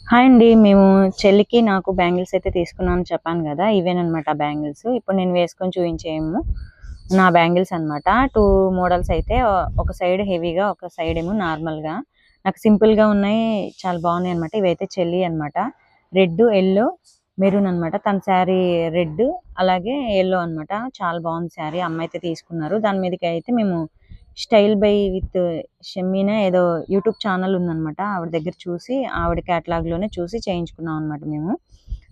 Hi అండి. మేము చెల్లికి, నాకు బ్యాంగిల్స్ అయితే తీసుకున్నామని చెప్పాను గదా! ఇవేననమాట బ్యాంగిల్స్. ఇప్పుడు నేను వేసుకొని చూయించేము. నా బ్యాంగిల్స్ అనమాట. 2 మోడల్స్ అయితే ఒక సైడ్ హెవీగా, ఒక సైడ్ ఏమో నార్మల్‌గా. నాకు సింపుల్‌గా ఉన్నాయి. చాలా బాగున్నాయన్నమాట. ఇవైతే చెల్లియి అనమాట. రెడ్, యెల్లో, మెరూన్ అనమాట. తన శారీ రెడ్, అలాగే యెల్లో అనమాట. చాలా బాగుంది శారీ. అమ్మ అయితే తీసుకున్నారు. దాని మీదకైతే మేము స్టైల్ బై విత్ షమ్మీనా ఏదో యూట్యూబ్ ఛానల్ ఉందనమాట. ఆవిడ దగ్గర చూసి, ఆవిడ క్యాటలాగ్‌లోనే చూసి చేయించుకున్నాం అనమాట మేము.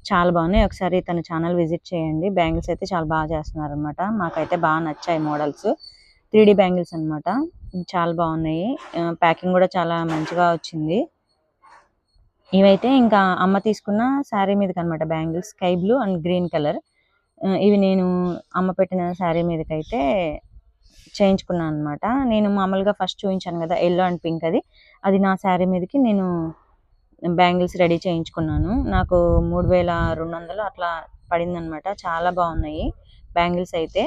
చాలా బాగున్నాయి. ఒకసారి తన ఛానల్ విజిట్ చేయండి. బ్యాంగిల్స్ అయితే చాలా బాగా చేస్తున్నారనమాట. మాకైతే బాగా నచ్చాయి మోడల్స్. 3D బ్యాంగిల్స్ అనమాట. చాలా బాగున్నాయి. ప్యాకింగ్ కూడా చాలా మంచిగా వచ్చింది. ఇవైతే ఇంకా అమ్మ తీసుకున్న శారీ మీదకనమాట bangles. Sky blue and green colour. ఇవి నేను అమ్మ పెట్టిన శారీ మీదకైతే చేయించుకున్నాను అనమాట. నేను మామూలుగా ఫస్ట్ చూయించాను గదా! యెల్లో అండ్ పింక్ అది. అది నా శారీ మీదకి నేను బ్యాంగిల్స్ రెడీ చేయించుకున్నాను. నాకు 3200 అట్లా పడిందనమాట. చాలా బాగున్నాయి బ్యాంగిల్స్ అయితే.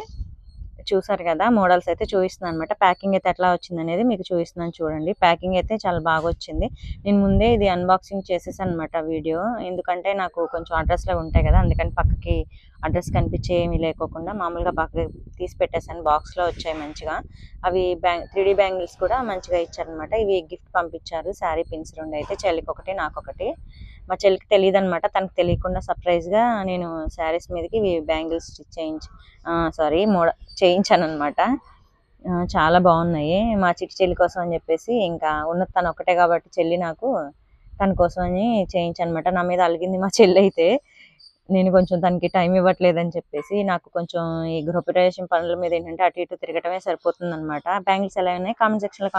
చూసారు కదా! మోడల్స్ అయితే చూపిస్తున్నాను అనమాట. ప్యాకింగ్ అయితే ఎట్లా వచ్చిందనేది మీకు చూపిస్తున్నాను చూడండి. ప్యాకింగ్ అయితే చాలా బాగొచ్చింది. నేను ముందే ఇది అన్బాక్సింగ్ చేసేసాను అనమాట వీడియో. ఎందుకంటే నాకు కొంచెం అడ్రస్‌లవి ఉంటాయి కదా! అందుకని పక్కకి అడ్రస్ కనిపించి ఏమీ లేకోకుండా మామూలుగా పక్కకి తీసి పెట్టేసాను. బాక్స్‌లో వచ్చాయి మంచిగా. అవి 3D బ్యాంగిల్స్ కూడా మంచిగా ఇచ్చారనమాట. ఇవి గిఫ్ట్ పంపించారు. శారీ పిన్స్ 2 అయితే చెల్లికొకటి, నాకొకటి. మా చెల్లికి తెలీదనమాట. తనకు తెలియకుండా సర్ప్రైజ్‌గా నేను శారీస్ మీదకి ఇవి బ్యాంగిల్స్ స్టిచ్ చేయించి సారీ చేయించాననమాట. చాలా బాగున్నాయి. మా చిట్టి చెల్లి కోసం అని చెప్పేసి ఇంకా ఉన్నది తను ఒక్కటే కాబట్టి చెల్లి నాకు, తన కోసమని చేయించాననమాట. నా మీద అలిగింది మా చెల్లయితే. నేను కొంచెం తనకి టైం ఇవ్వట్లేదని చెప్పేసి. నాకు కొంచెం ఈ గృహప్రవేశం పనుల మీద ఏంటంటే అటు ఇటు తిరగటమే సరిపోతుందనమాట. బ్యాంగిల్స్ ఎలా ఉన్నాయి కామెంట్ సెక్షన్‌లో